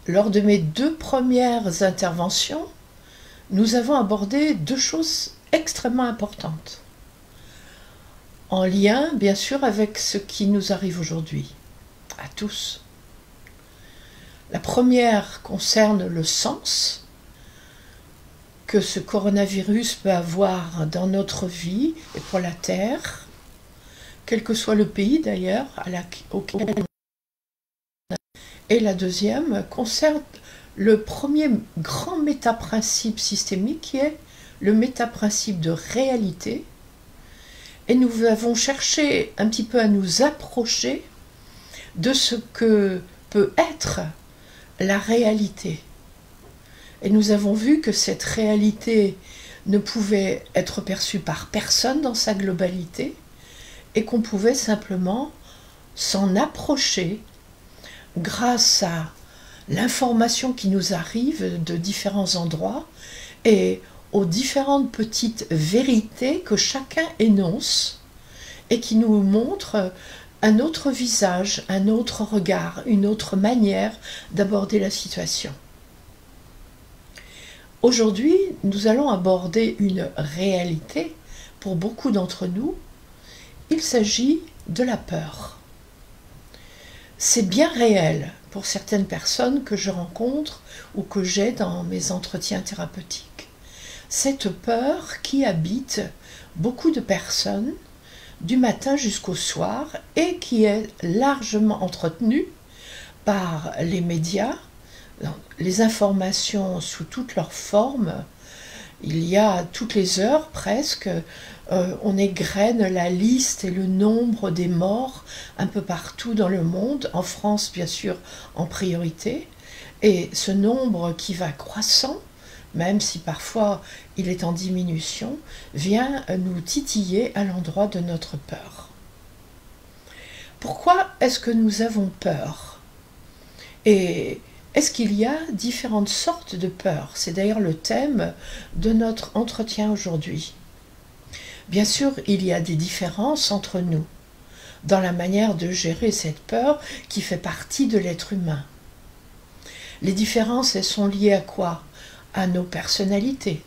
Lors de mes 2 premières interventions, nous avons abordé 2 choses extrêmement importantes, en lien bien sûr avec ce qui nous arrive aujourd'hui, à tous. La première concerne le sens que ce coronavirus peut avoir dans notre vie et pour la Terre, quel que soit le pays d'ailleurs auquel on... Et la deuxième concerne le premier grand métaprincipe systémique qui est le métaprincipe de réalité. Et nous avons cherché un petit peu à nous approcher de ce que peut être la réalité. Et nous avons vu que cette réalité ne pouvait être perçue par personne dans sa globalité et qu'on pouvait simplement s'en approcher grâce à l'information qui nous arrive de différents endroits et aux différentes petites vérités que chacun énonce et qui nous montrent un autre visage, un autre regard, une autre manière d'aborder la situation. Aujourd'hui, nous allons aborder une réalité pour beaucoup d'entre nous. Il s'agit de la peur. C'est bien réel pour certaines personnes que je rencontre ou que j'ai dans mes entretiens thérapeutiques. Cette peur qui habite beaucoup de personnes du matin jusqu'au soir et qui est largement entretenue par les médias, les informations sous toutes leurs formes. Il y a toutes les heures presque, on égrène la liste et le nombre des morts un peu partout dans le monde, en France bien sûr en priorité, et ce nombre qui va croissant, même si parfois il est en diminution, vient nous titiller à l'endroit de notre peur. Pourquoi est-ce que nous avons peur? Et est-ce qu'il y a différentes sortes de peur? C'est d'ailleurs le thème de notre entretien aujourd'hui. Bien sûr, il y a des différences entre nous, dans la manière de gérer cette peur qui fait partie de l'être humain. Les différences, elles sont liées à quoi? À nos personnalités.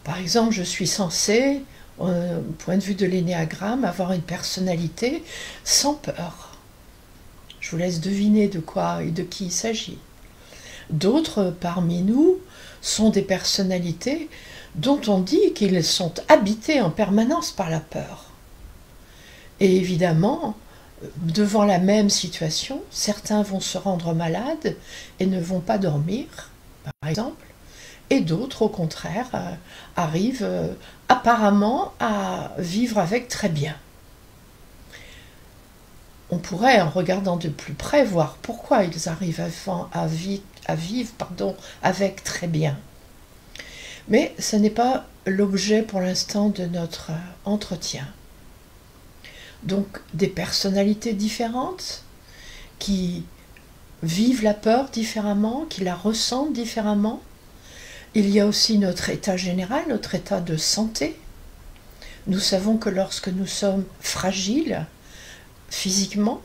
Par exemple, je suis censée, au point de vue de l'énéagramme, avoir une personnalité sans peur. Je vous laisse deviner de quoi et de qui il s'agit. D'autres parmi nous sont des personnalités dont on dit qu'ils sont habités en permanence par la peur. Et évidemment, devant la même situation, certains vont se rendre malades et ne vont pas dormir, par exemple, et d'autres, au contraire, arrivent apparemment à vivre avec très bien. On pourrait, en regardant de plus près, voir pourquoi ils arrivent à vivre avec très bien. Mais ce n'est pas l'objet pour l'instant de notre entretien. Donc des personnalités différentes qui vivent la peur différemment, qui la ressentent différemment. Il y a aussi notre état général, notre état de santé. Nous savons que lorsque nous sommes fragiles physiquement,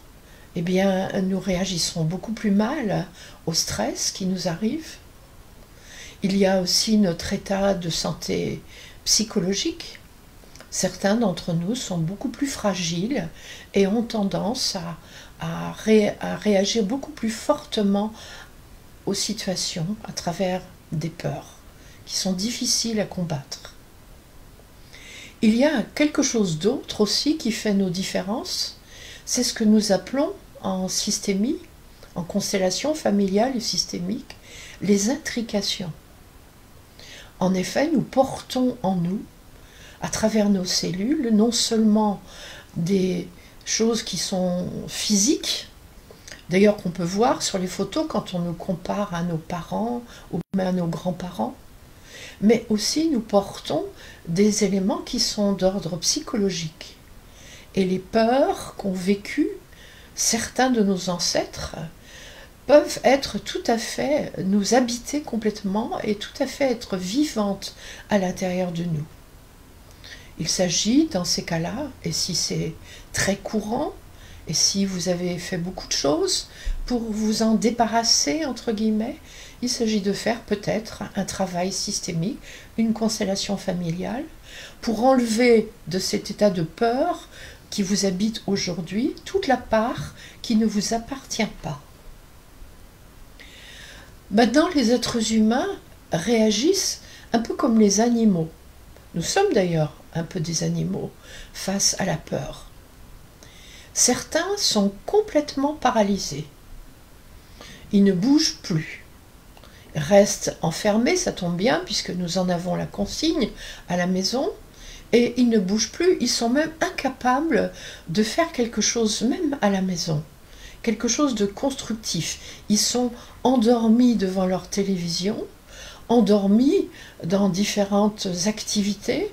eh bien, nous réagissons beaucoup plus mal au stress qui nous arrive. Il y a aussi notre état de santé psychologique. Certains d'entre nous sont beaucoup plus fragiles et ont tendance à réagir beaucoup plus fortement aux situations à travers des peurs qui sont difficiles à combattre. Il y a quelque chose d'autre aussi qui fait nos différences. C'est ce que nous appelons en systémie, en constellation familiale et systémique, les intrications. En effet, nous portons en nous, à travers nos cellules, non seulement des choses qui sont physiques, d'ailleurs qu'on peut voir sur les photos quand on nous compare à nos parents ou même à nos grands-parents, mais aussi nous portons des éléments qui sont d'ordre psychologique. Et les peurs qu'ont vécues certains de nos ancêtres peuvent être tout à fait, nous habiter complètement et tout à fait être vivantes à l'intérieur de nous. Il s'agit dans ces cas-là, et si c'est très courant, et si vous avez fait beaucoup de choses pour vous en débarrasser, entre guillemets, il s'agit de faire peut-être un travail systémique, une constellation familiale, pour enlever de cet état de peur qui vous habite aujourd'hui toute la part qui ne vous appartient pas. Maintenant, les êtres humains réagissent un peu comme les animaux. Nous sommes d'ailleurs un peu des animaux face à la peur. Certains sont complètement paralysés. Ils ne bougent plus. Ils restent enfermés, ça tombe bien, puisque nous en avons la consigne à la maison, et ils ne bougent plus, ils sont même incapables de faire quelque chose, même à la maison, quelque chose de constructif. Ils sont endormis devant leur télévision, endormis dans différentes activités,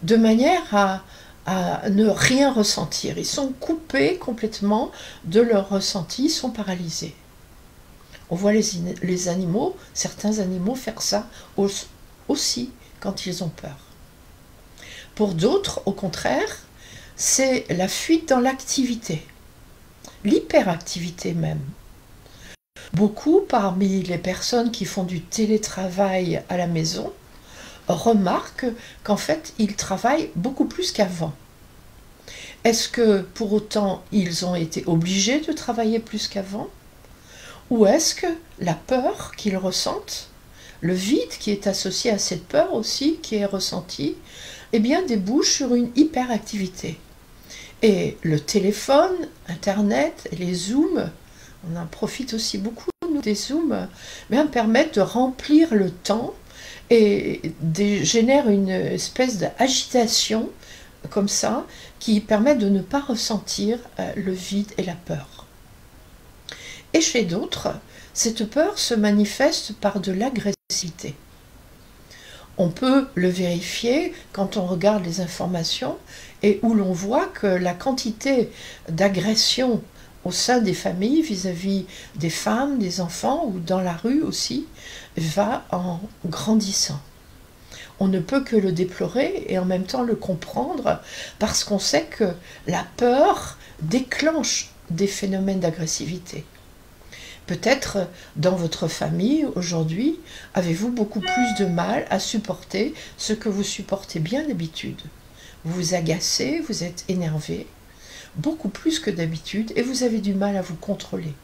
de manière à ne rien ressentir. Ils sont coupés complètement de leur ressenti, ils sont paralysés. On voit les animaux, certains animaux faire ça aussi quand ils ont peur. Pour d'autres, au contraire, c'est la fuite dans l'activité, l'hyperactivité même. Beaucoup parmi les personnes qui font du télétravail à la maison remarquent qu'en fait, ils travaillent beaucoup plus qu'avant. Est-ce que pour autant, ils ont été obligés de travailler plus qu'avant? Ou est-ce que la peur qu'ils ressentent, le vide qui est associé à cette peur aussi, qui est ressentie, eh bien débouche sur une hyperactivité. Et le téléphone, Internet, les Zooms, on en profite aussi beaucoup, nous, des Zooms, bien, permettent de remplir le temps et génèrent une espèce d'agitation comme ça, qui permet de ne pas ressentir le vide et la peur. Et chez d'autres, cette peur se manifeste par de l'agressivité. On peut le vérifier quand on regarde les informations et où l'on voit que la quantité d'agression au sein des familles vis-à-vis des femmes, des enfants ou dans la rue aussi, va en grandissant. On ne peut que le déplorer et en même temps le comprendre parce qu'on sait que la peur déclenche des phénomènes d'agressivité. Peut-être dans votre famille aujourd'hui, avez-vous beaucoup plus de mal à supporter ce que vous supportez bien d'habitude. Vous vous agacez, vous êtes énervé, beaucoup plus que d'habitude et vous avez du mal à vous contrôler.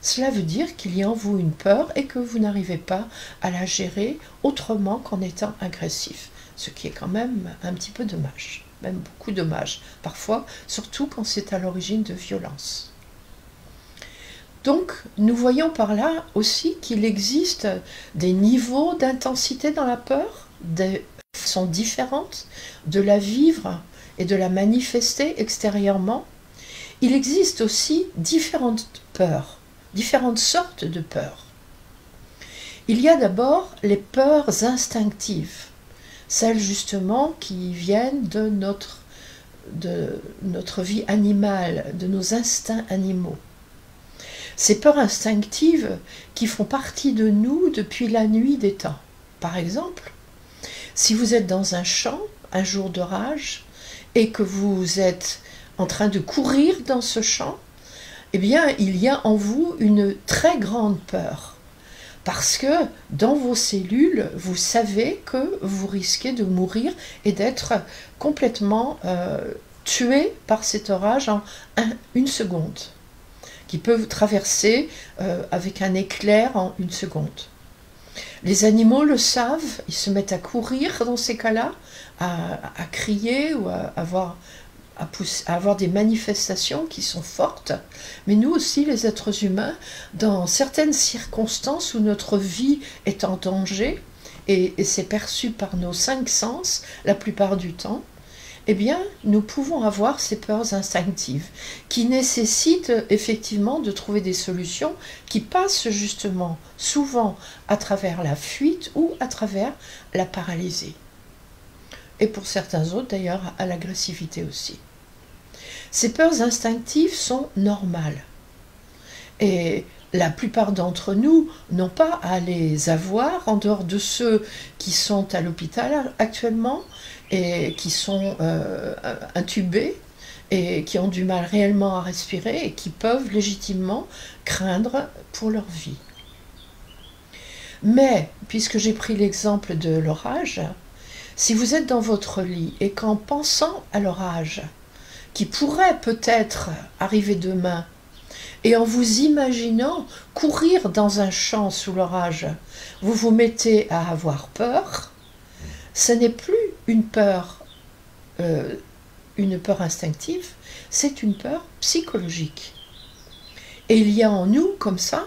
Cela veut dire qu'il y a en vous une peur et que vous n'arrivez pas à la gérer autrement qu'en étant agressif, ce qui est quand même un petit peu dommage, même beaucoup dommage, parfois, surtout quand c'est à l'origine de violences. Donc, nous voyons par là aussi qu'il existe des niveaux d'intensité dans la peur, de façons différentes de la vivre et de la manifester extérieurement. Il existe aussi différentes peurs, différentes sortes de peurs. Il y a d'abord les peurs instinctives, celles justement qui viennent de notre vie animale, de nos instincts animaux. Ces peurs instinctives qui font partie de nous depuis la nuit des temps. Par exemple, si vous êtes dans un champ, un jour d'orage, et que vous êtes en train de courir dans ce champ, eh bien, il y a en vous une très grande peur. Parce que dans vos cellules, vous savez que vous risquez de mourir et d'être complètement tué par cet orage en une seconde, qui peut vous traverser avec un éclair en une seconde. Les animaux le savent, ils se mettent à courir dans ces cas-là, à crier ou à avoir des manifestations qui sont fortes. Mais nous aussi, les êtres humains, dans certaines circonstances où notre vie est en danger, et c'est perçu par nos 5 sens la plupart du temps, eh bien, nous pouvons avoir ces peurs instinctives qui nécessitent effectivement de trouver des solutions qui passent justement souvent à travers la fuite ou à travers la paralysie. Et pour certains autres d'ailleurs, à l'agressivité aussi. Ces peurs instinctives sont normales. Et la plupart d'entre nous n'ont pas à les avoir en dehors de ceux qui sont à l'hôpital actuellement et qui sont intubés et qui ont du mal réellement à respirer et qui peuvent légitimement craindre pour leur vie. Mais, puisque j'ai pris l'exemple de l'orage, si vous êtes dans votre lit et qu'en pensant à l'orage, qui pourrait peut-être arriver demain, et en vous imaginant courir dans un champ sous l'orage, vous vous mettez à avoir peur, ce n'est plus une peur instinctive, c'est une peur psychologique. Et il y a en nous, comme ça,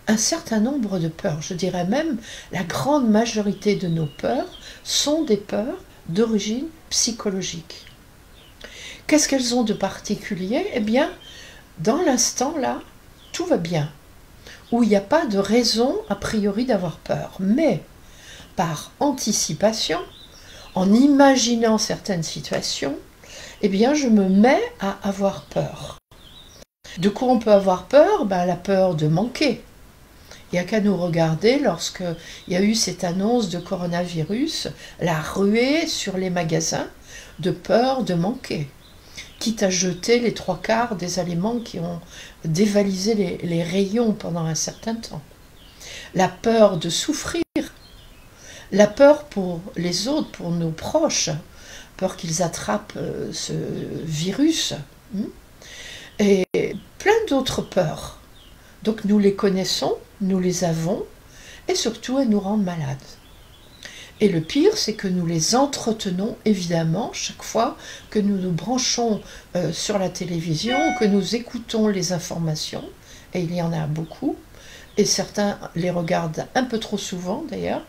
un certain nombre de peurs. Je dirais même la grande majorité de nos peurs sont des peurs d'origine psychologique. Qu'est-ce qu'elles ont de particulier? Eh bien, dans l'instant là, tout va bien, où il n'y a pas de raison a priori d'avoir peur. Mais par anticipation, en imaginant certaines situations, eh bien, je me mets à avoir peur. De quoi on peut avoir peur? La peur de manquer. Il n'y a qu'à nous regarder lorsqu'il y a eu cette annonce de coronavirus, la ruée sur les magasins de peur de manquer, quitte à jeter les 3/4 des aliments qui ont dévalisé les rayons pendant un certain temps. La peur de souffrir, la peur pour les autres, pour nos proches, peur qu'ils attrapent ce virus, et plein d'autres peurs. Donc nous les connaissons, nous les avons, et surtout elles nous rendent malades. Et le pire, c'est que nous les entretenons évidemment chaque fois que nous nous branchons sur la télévision, que nous écoutons les informations, et il y en a beaucoup, et certains les regardent un peu trop souvent d'ailleurs,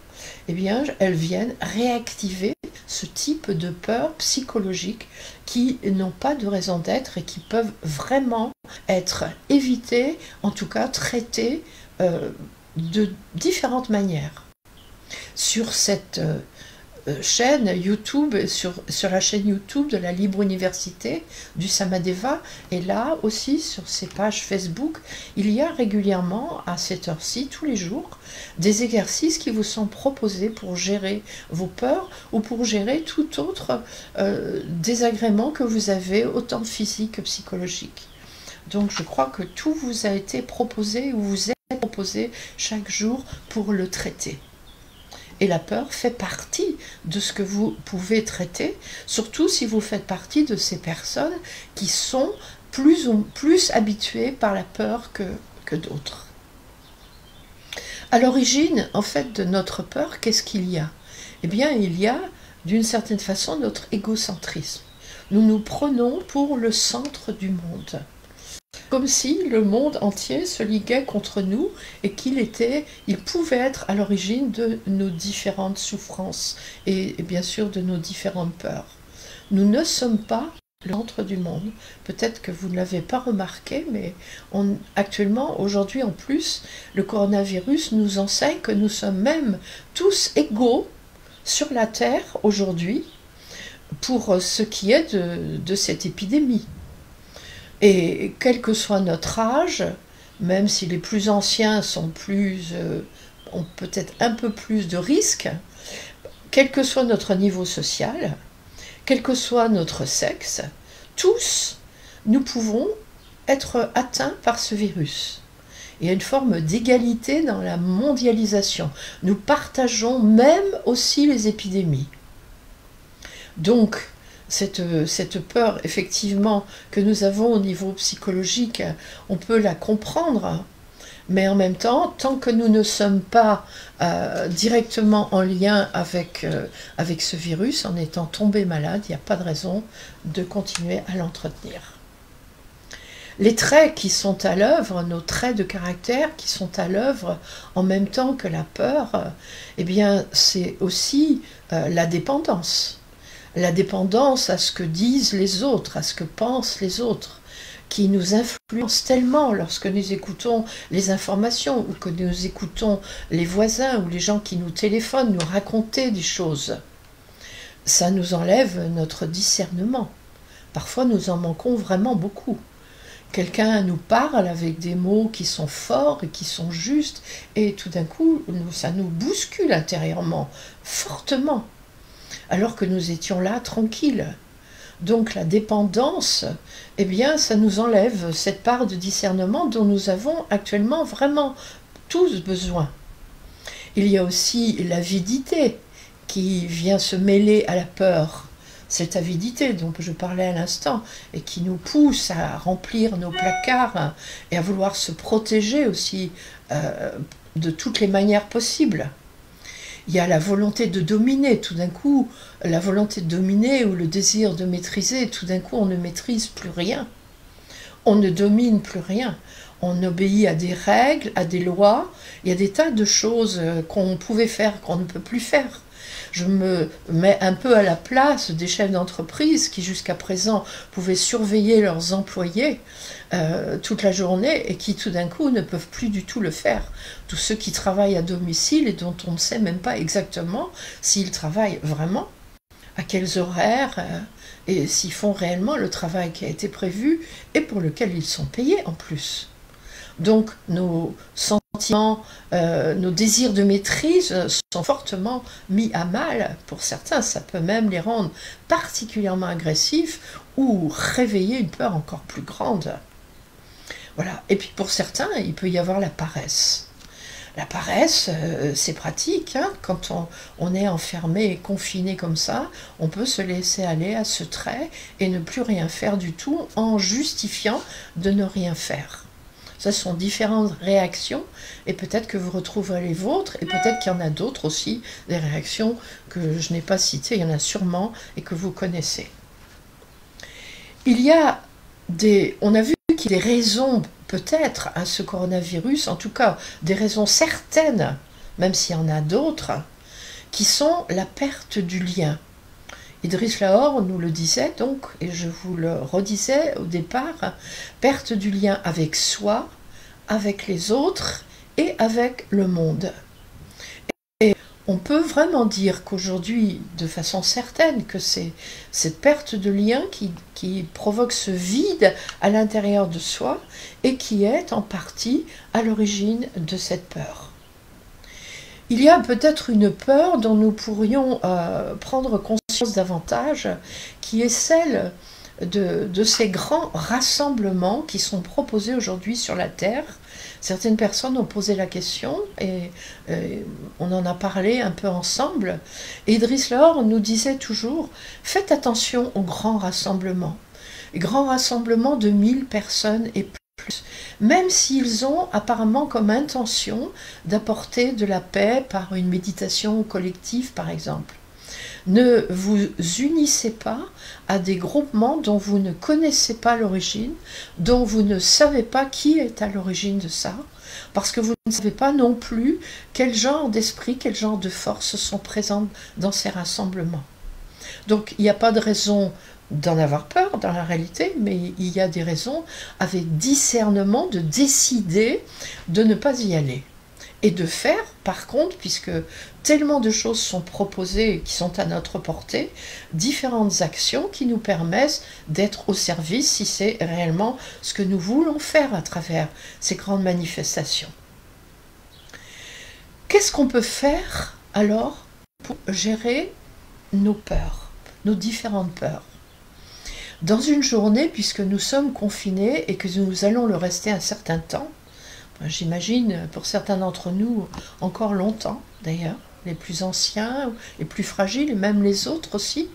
eh bien elles viennent réactiver ce type de peurs psychologiques qui n'ont pas de raison d'être et qui peuvent vraiment être évitées, en tout cas traitées de différentes manières. Sur cette chaîne YouTube, sur la chaîne YouTube de la Libre Université du Samadeva, et là aussi sur ses pages Facebook, il y a régulièrement à cette heure-ci, tous les jours, des exercices qui vous sont proposés pour gérer vos peurs ou pour gérer tout autre désagrément que vous avez, autant physique que psychologique. Donc je crois que tout vous a été proposé ou vous est proposé chaque jour pour le traiter. Et la peur fait partie de ce que vous pouvez traiter, surtout si vous faites partie de ces personnes qui sont plus habituées par la peur que d'autres. À l'origine, en fait, de notre peur, qu'est-ce qu'il y a? Eh bien, il y a, d'une certaine façon, notre égocentrisme. Nous nous prenons pour le centre du monde. Comme si le monde entier se liguait contre nous et il pouvait être à l'origine de nos différentes souffrances et bien sûr de nos différentes peurs. Nous ne sommes pas le centre du monde. Peut-être que vous ne l'avez pas remarqué, mais actuellement, aujourd'hui en plus, le coronavirus nous enseigne que nous sommes même tous égaux sur la Terre aujourd'hui pour ce qui est de cette épidémie. Et quel que soit notre âge, même si les plus anciens ont peut-être un peu plus de risques, quel que soit notre niveau social, quel que soit notre sexe, tous, nous pouvons être atteints par ce virus. Il y a une forme d'égalité dans la mondialisation. Nous partageons même aussi les épidémies. Donc, cette peur, effectivement, que nous avons au niveau psychologique, on peut la comprendre, mais en même temps, tant que nous ne sommes pas directement en lien avec ce virus, en étant tombé malade, il n'y a pas de raison de continuer à l'entretenir. Les traits qui sont à l'œuvre, nos traits de caractère qui sont à l'œuvre en même temps que la peur, eh bien, c'est aussi la dépendance. La dépendance à ce que disent les autres, à ce que pensent les autres, qui nous influence tellement lorsque nous écoutons les informations ou que nous écoutons les voisins ou les gens qui nous téléphonent nous raconter des choses. Ça nous enlève notre discernement. Parfois, nous en manquons vraiment beaucoup. Quelqu'un nous parle avec des mots qui sont forts et qui sont justes, et tout d'un coup, ça nous bouscule intérieurement, fortement. Alors que nous étions là, tranquilles. donc la dépendance, eh bien, ça nous enlève cette part de discernement dont nous avons actuellement vraiment tous besoin. Il y a aussi l'avidité qui vient se mêler à la peur. Cette avidité dont je parlais à l'instant et qui nous pousse à remplir nos placards et à vouloir se protéger aussi de toutes les manières possibles. Il y a la volonté de dominer, tout d'un coup, la volonté de dominer ou le désir de maîtriser, tout d'un coup on ne maîtrise plus rien. On ne domine plus rien. On obéit à des règles, à des lois. Il y a des tas de choses qu'on pouvait faire, qu'on ne peut plus faire. Je me mets un peu à la place des chefs d'entreprise qui jusqu'à présent pouvaient surveiller leurs employés toute la journée et qui tout d'un coup ne peuvent plus du tout le faire. Tous ceux qui travaillent à domicile et dont on ne sait même pas exactement s'ils travaillent vraiment, à quels horaires et s'ils font réellement le travail qui a été prévu et pour lequel ils sont payés en plus. Donc nos sentiments, nos désirs de maîtrise sont fortement mis à mal. Pour certains, ça peut même les rendre particulièrement agressifs ou réveiller une peur encore plus grande. Voilà. Et puis pour certains, il peut y avoir la paresse. La paresse, c'est pratique, hein. Quand on est enfermé et confiné comme ça, on peut se laisser aller à ce trait et ne plus rien faire du tout en justifiant de ne rien faire. Ce sont différentes réactions et peut-être que vous retrouverez les vôtres et peut-être qu'il y en a d'autres aussi, des réactions que je n'ai pas citées, il y en a sûrement et que vous connaissez. Il y a on a vu qu'il y a des raisons peut-être à ce coronavirus, en tout cas des raisons certaines, même s'il y en a d'autres, qui sont la perte du lien. Idriss Lahore nous le disait donc, et je vous le redisais au départ, perte du lien avec soi, avec les autres et avec le monde. Et on peut vraiment dire qu'aujourd'hui, de façon certaine, que c'est cette perte de lien qui provoque ce vide à l'intérieur de soi et qui est en partie à l'origine de cette peur. Il y a peut-être une peur dont nous pourrions prendre conscience davantage, qui est celle de ces grands rassemblements qui sont proposés aujourd'hui sur la Terre. Certaines personnes ont posé la question et on en a parlé un peu ensemble. Et Idriss Lahore nous disait toujours, faites attention aux grands rassemblements. Les grands rassemblements de 1000 personnes et plus, même s'ils ont apparemment comme intention d'apporter de la paix par une méditation collective par exemple. Ne vous unissez pas à des groupements dont vous ne connaissez pas l'origine, dont vous ne savez pas qui est à l'origine de ça, parce que vous ne savez pas non plus quel genre d'esprit, quel genre de forces sont présentes dans ces rassemblements. Donc il n'y a pas de raison d'en avoir peur dans la réalité, mais il y a des raisons avec discernement de décider de ne pas y aller. Et de faire, par contre, puisque tellement de choses sont proposées qui sont à notre portée, différentes actions qui nous permettent d'être au service si c'est réellement ce que nous voulons faire à travers ces grandes manifestations. Qu'est-ce qu'on peut faire alors pour gérer nos peurs, nos différentes peurs? Dans une journée, puisque nous sommes confinés et que nous allons le rester un certain temps, j'imagine pour certains d'entre nous encore longtemps d'ailleurs, les plus anciens, les plus fragiles, et même les autres aussi,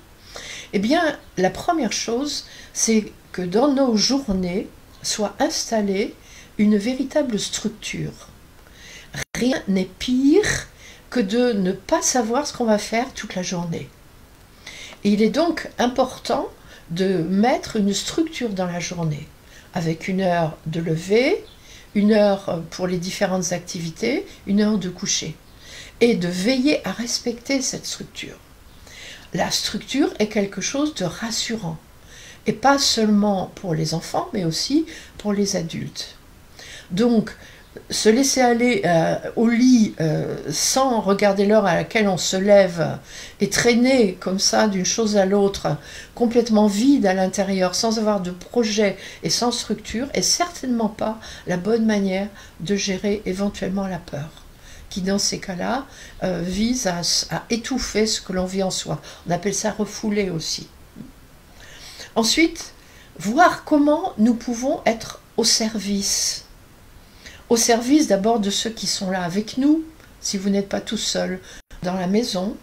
eh bien la première chose, c'est que dans nos journées soit installée une véritable structure. Rien n'est pire que de ne pas savoir ce qu'on va faire toute la journée. Et il est donc important de mettre une structure dans la journée, avec une heure de lever, une heure pour les différentes activités, une heure de coucher, et de veiller à respecter cette structure. La structure est quelque chose de rassurant, et pas seulement pour les enfants, mais aussi pour les adultes. Donc, se laisser aller au lit sans regarder l'heure à laquelle on se lève et traîner comme ça d'une chose à l'autre, complètement vide à l'intérieur, sans avoir de projet et sans structure, est certainement pas la bonne manière de gérer éventuellement la peur, qui dans ces cas-là vise à étouffer ce que l'on vit en soi. On appelle ça refouler aussi. Ensuite, voir comment nous pouvons être au service. Au service d'abord de ceux qui sont là avec nous, si vous n'êtes pas tout seul dans la maison,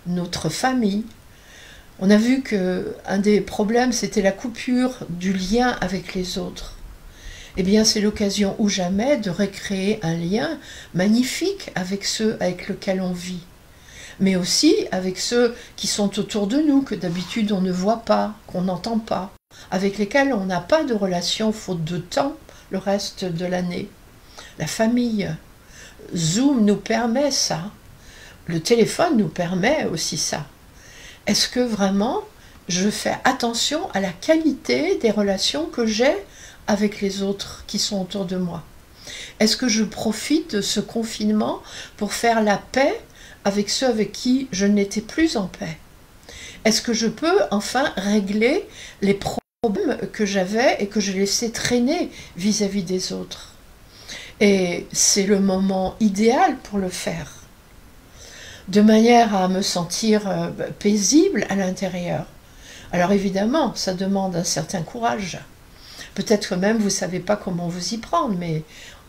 notre famille. On a vu qu'un des problèmes, c'était la coupure du lien avec les autres. Eh bien, c'est l'occasion ou jamais de recréer un lien magnifique avec ceux avec lesquels on vit, mais aussi avec ceux qui sont autour de nous, que d'habitude on ne voit pas, qu'on n'entend pas, avec lesquels on n'a pas de relation faute de temps le reste de l'année. La famille. Zoom nous permet ça. Le téléphone nous permet aussi ça. Est-ce que vraiment je fais attention à la qualité des relations que j'ai avec les autres qui sont autour de moi? Est-ce que je profite de ce confinement pour faire la paix avec ceux avec qui je n'étais plus en paix? Est-ce que je peux enfin régler les problèmes que j'avais et que je laissais traîner vis-à-vis des autres? Et c'est le moment idéal pour le faire, de manière à me sentir paisible à l'intérieur. Alors évidemment, ça demande un certain courage. Peut-être que même vous ne savez pas comment vous y prendre, mais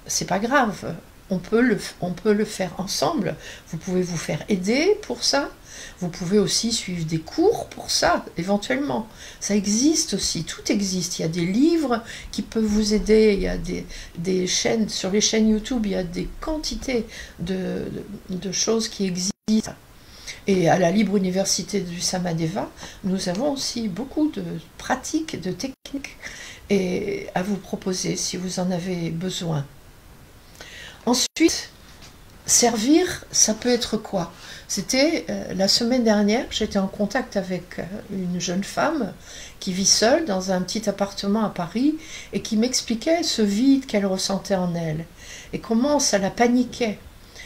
c'est pas grave. On peut le faire ensemble. Vous pouvez vous faire aider pour ça. Vous pouvez aussi suivre des cours pour ça, éventuellement. Ça existe aussi, tout existe. Il y a des livres qui peuvent vous aider. Il y a des chaînes, sur les chaînes YouTube, il y a des quantités de choses qui existent. Et à la Libre Université du Samadeva, nous avons aussi beaucoup de pratiques, de techniques et à vous proposer si vous en avez besoin. Ensuite, servir, ça peut être quoi? C'était la semaine dernière, j'étais en contact avec une jeune femme qui vit seule dans un petit appartement à Paris et qui m'expliquait ce vide qu'elle ressentait en elle et comment ça la paniquait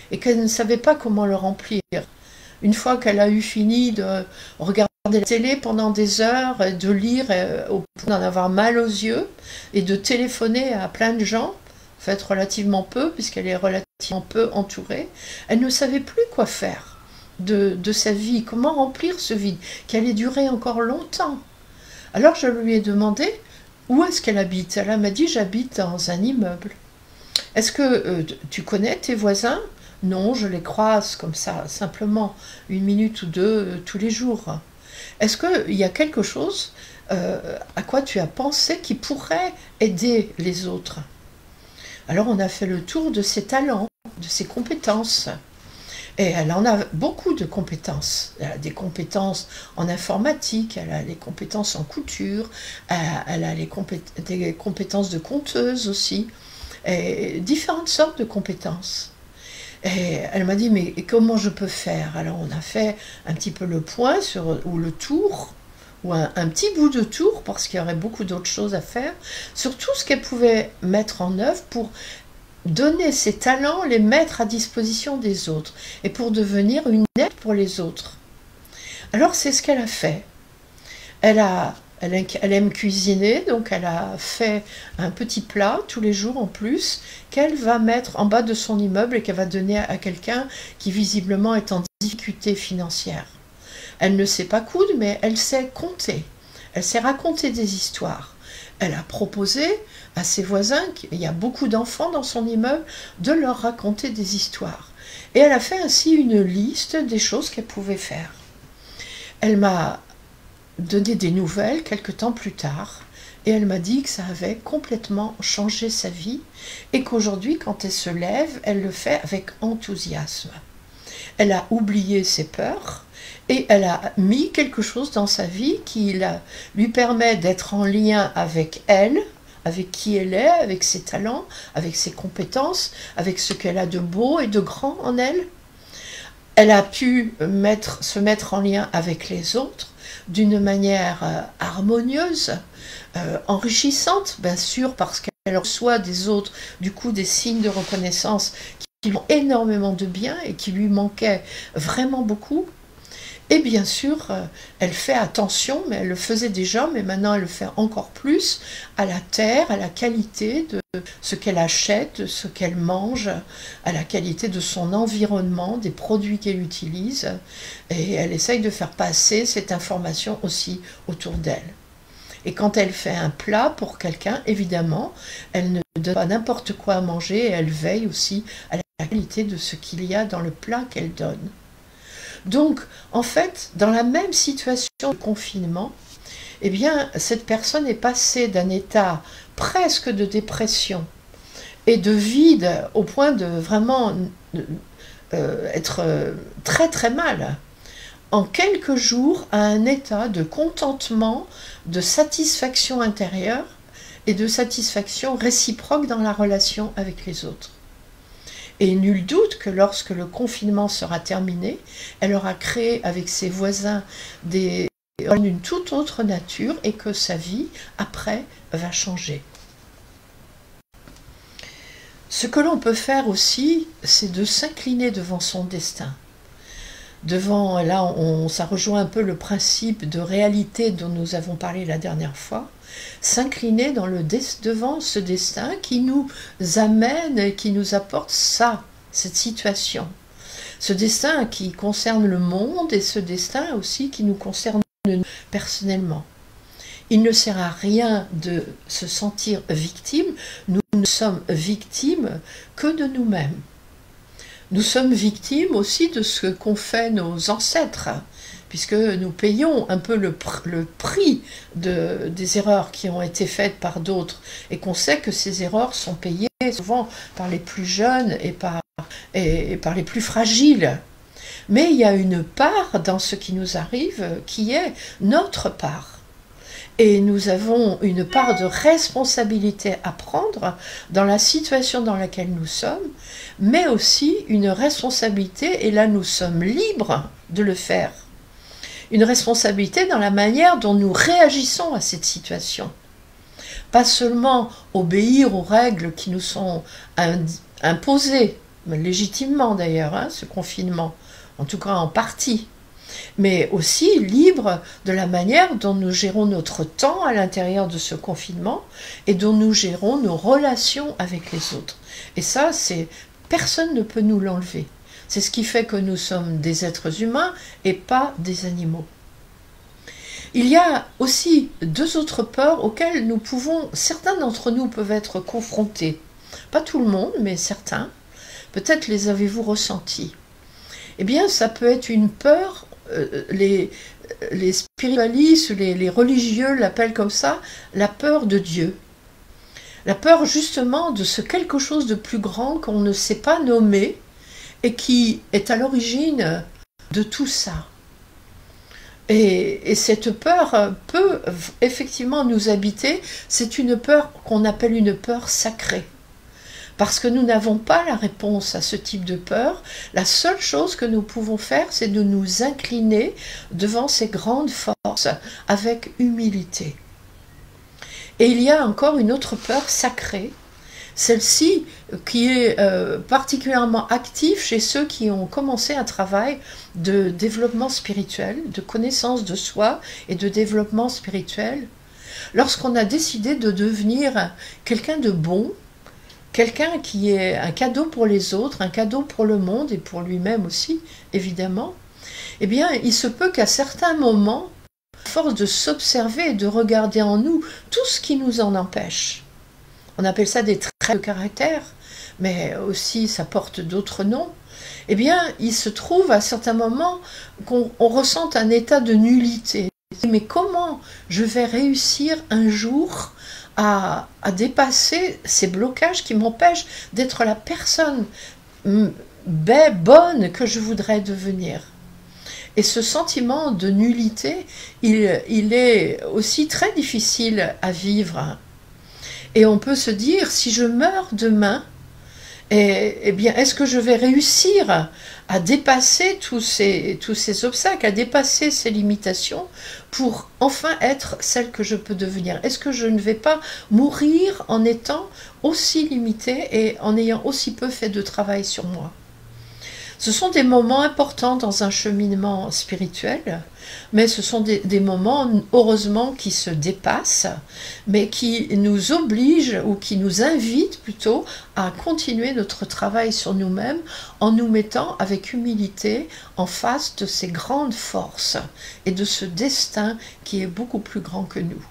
et qu'elle ne savait pas comment le remplir. Une fois qu'elle a eu fini de regarder la télé pendant des heures, de lire au point d'en avoir mal aux yeux et de téléphoner à plein de gens, en fait relativement peu puisqu'elle est relativement peu entourée, elle ne savait plus quoi faire de sa vie, comment remplir ce vide qui allait durer encore longtemps. Alors je lui ai demandé où est-ce qu'elle habite. Elle m'a dit j'habite dans un immeuble. Est-ce que tu connais tes voisins? Non, je les croise comme ça, simplement, 1 minute ou 2 tous les jours. Est-ce qu'il y a quelque chose à quoi tu as pensé qui pourrait aider les autres? Alors on a fait le tour de ses talents, de ses compétences. Et elle en a beaucoup de compétences. Elle a des compétences en informatique, elle a les compétences en couture, elle a des compétences de conteuse aussi, et différentes sortes de compétences. Et elle m'a dit, mais comment je peux faire? Alors on a fait un petit peu le point, ou le tour, ou un petit bout de tour, parce qu'il y aurait beaucoup d'autres choses à faire, sur tout ce qu'elle pouvait mettre en œuvre pour donner ses talents, les mettre à disposition des autres, et pour devenir une aide pour les autres. Alors c'est ce qu'elle a fait. Elle aime cuisiner, donc elle a fait un petit plat tous les jours en plus qu'elle va mettre en bas de son immeuble et qu'elle va donner à quelqu'un qui visiblement est en difficulté financière. Elle ne sait pas coudre, mais elle sait compter. Elle sait raconter des histoires. Elle a proposé à ses voisins, il y a beaucoup d'enfants dans son immeuble, de leur raconter des histoires. Et elle a fait ainsi une liste des choses qu'elle pouvait faire. Elle m'a donné des nouvelles quelque temps plus tard et elle m'a dit que ça avait complètement changé sa vie et qu'aujourd'hui quand elle se lève, elle le fait avec enthousiasme. Elle a oublié ses peurs et elle a mis quelque chose dans sa vie qui lui permet d'être en lien avec elle, avec qui elle est, avec ses talents, avec ses compétences, avec ce qu'elle a de beau et de grand en elle. Elle a pu se mettre en lien avec les autres d'une manière harmonieuse, enrichissante, bien sûr, parce qu'elle reçoit des autres, du coup, des signes de reconnaissance qui lui ont énormément de bien et qui lui manquaient vraiment beaucoup. Et bien sûr, elle fait attention, mais elle le faisait déjà, mais maintenant elle le fait encore plus, à la terre, à la qualité de ce qu'elle achète, de ce qu'elle mange, à la qualité de son environnement, des produits qu'elle utilise. Et elle essaye de faire passer cette information aussi autour d'elle. Et quand elle fait un plat pour quelqu'un, évidemment, elle ne donne pas n'importe quoi à manger, et elle veille aussi à la qualité de ce qu'il y a dans le plat qu'elle donne. Donc, en fait, dans la même situation de confinement, eh bien, cette personne est passée d'un état presque de dépression et de vide au point de vraiment être très très mal, en quelques jours, à un état de contentement, de satisfaction intérieure et de satisfaction réciproque dans la relation avec les autres. Et nul doute que lorsque le confinement sera terminé, elle aura créé avec ses voisins d'une toute autre nature et que sa vie, après, va changer. Ce que l'on peut faire aussi, c'est de s'incliner devant son destin. Là, ça rejoint un peu le principe de réalité dont nous avons parlé la dernière fois. S'incliner devant ce destin qui nous amène et qui nous apporte cette situation. Ce destin qui concerne le monde et ce destin aussi qui nous concerne nous personnellement. Il ne sert à rien de se sentir victime, nous ne sommes victimes que de nous-mêmes. Nous sommes victimes aussi de ce qu'ont fait nos ancêtres, puisque nous payons un peu le prix des erreurs qui ont été faites par d'autres, et qu'on sait que ces erreurs sont payées souvent par les plus jeunes et par les plus fragiles. Mais il y a une part dans ce qui nous arrive qui est notre part. Et nous avons une part de responsabilité à prendre dans la situation dans laquelle nous sommes, mais aussi une responsabilité, et là nous sommes libres de le faire, une responsabilité dans la manière dont nous réagissons à cette situation. Pas seulement obéir aux règles qui nous sont imposées, légitimement d'ailleurs, ce confinement, en tout cas en partie, mais aussi libre de la manière dont nous gérons notre temps à l'intérieur de ce confinement et dont nous gérons nos relations avec les autres. Et ça, personne ne peut nous l'enlever. C'est ce qui fait que nous sommes des êtres humains et pas des animaux. Il y a aussi deux autres peurs auxquelles certains d'entre nous peuvent être confrontés. Pas tout le monde, mais certains. Peut-être les avez-vous ressentis. Eh bien, ça peut être une peur, les spiritualistes, les religieux l'appellent comme ça, la peur de Dieu. La peur justement de ce quelque chose de plus grand qu'on ne sait pas nommer et qui est à l'origine de tout ça. Et cette peur peut effectivement nous habiter, c'est une peur qu'on appelle une peur sacrée. Parce que nous n'avons pas la réponse à ce type de peur, la seule chose que nous pouvons faire, c'est de nous incliner devant ces grandes forces avec humilité. Et il y a encore une autre peur sacrée, celle-ci qui est particulièrement active chez ceux qui ont commencé un travail de développement spirituel, de connaissance de soi et de développement spirituel. Lorsqu'on a décidé de devenir quelqu'un de bon, quelqu'un qui est un cadeau pour les autres, un cadeau pour le monde et pour lui-même aussi, évidemment, eh bien, il se peut qu'à certains moments, à force de s'observer et de regarder en nous tout ce qui nous en empêche, on appelle ça des traits de caractère, mais aussi ça porte d'autres noms, eh bien, il se trouve à certains moments qu'on ressente un état de nullité. Mais comment je vais réussir un jour à dépasser ces blocages qui m'empêchent d'être la personne bonne que je voudrais devenir? Et ce sentiment de nullité, il est aussi très difficile à vivre. Et on peut se dire, si je meurs demain, eh bien, est-ce que je vais réussir à dépasser tous ces obstacles, à dépasser ces limitations pour enfin être celle que je peux devenir? Est-ce que je ne vais pas mourir en étant aussi limitée et en ayant aussi peu fait de travail sur moi? Ce sont des moments importants dans un cheminement spirituel, mais ce sont des moments, heureusement, qui se dépassent, mais qui nous obligent, ou qui nous invitent plutôt, à continuer notre travail sur nous-mêmes en nous mettant avec humilité en face de ces grandes forces et de ce destin qui est beaucoup plus grand que nous.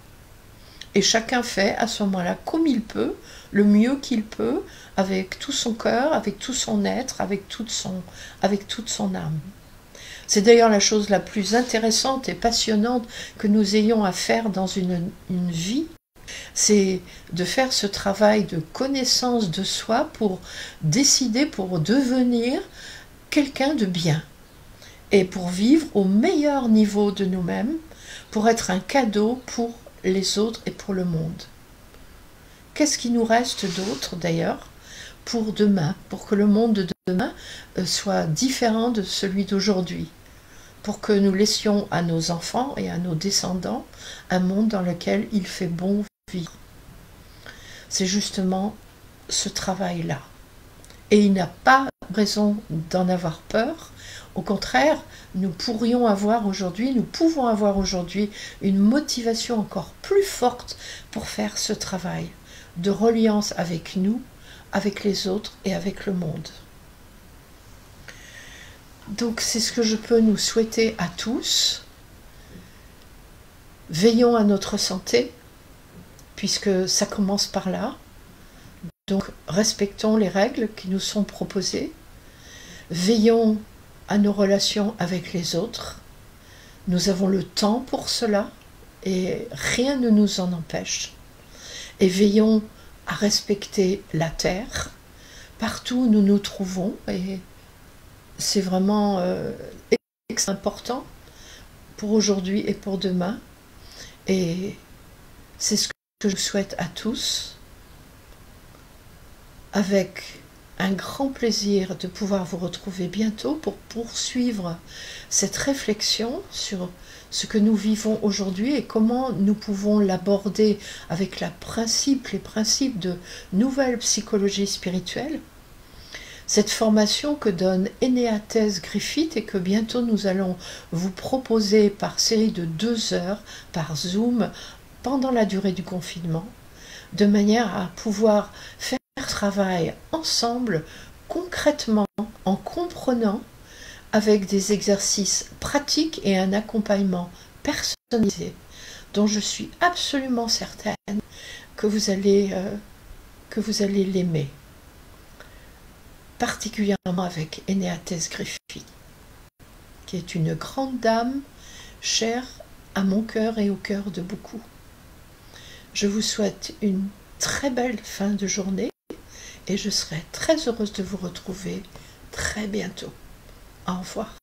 Et chacun fait à ce moment-là comme il peut, le mieux qu'il peut, avec tout son cœur, avec tout son être, avec toute son âme. C'est d'ailleurs la chose la plus intéressante et passionnante que nous ayons à faire dans une vie, c'est de faire ce travail de connaissance de soi pour décider, pour devenir quelqu'un de bien et pour vivre au meilleur niveau de nous-mêmes, pour être un cadeau pour les autres et pour le monde. Qu'est-ce qui nous reste d'autre d'ailleurs pour demain, pour que le monde de demain soit différent de celui d'aujourd'hui, pour que nous laissions à nos enfants et à nos descendants un monde dans lequel il fait bon vivre. C'est justement ce travail-là. Et il n'a pas raison d'en avoir peur. Au contraire, nous pouvons avoir aujourd'hui une motivation encore plus forte pour faire ce travail de reliance avec nous, avec les autres et avec le monde. Donc c'est ce que je peux nous souhaiter à tous. Veillons à notre santé, puisque ça commence par là. Donc respectons les règles qui nous sont proposées. Veillons à nos relations avec les autres. Nous avons le temps pour cela et rien ne nous en empêche. Et veillons à respecter la terre partout où nous nous trouvons. Et c'est vraiment important pour aujourd'hui et pour demain. Et c'est ce que je souhaite à tous, avec un grand plaisir de pouvoir vous retrouver bientôt pour poursuivre cette réflexion sur ce que nous vivons aujourd'hui et comment nous pouvons l'aborder avec les principes de nouvelle psychologie spirituelle. Cette formation que donne Enéathèse Griffith et que bientôt nous allons vous proposer par série de 2 heures par Zoom pendant la durée du confinement, de manière à pouvoir faire travail ensemble, concrètement, en comprenant, avec des exercices pratiques et un accompagnement personnalisé, dont je suis absolument certaine que vous allez l'aimer, particulièrement avec Enéathèse Griffith, qui est une grande dame chère à mon cœur et au cœur de beaucoup. Je vous souhaite une très belle fin de journée et je serai très heureuse de vous retrouver très bientôt. Au revoir.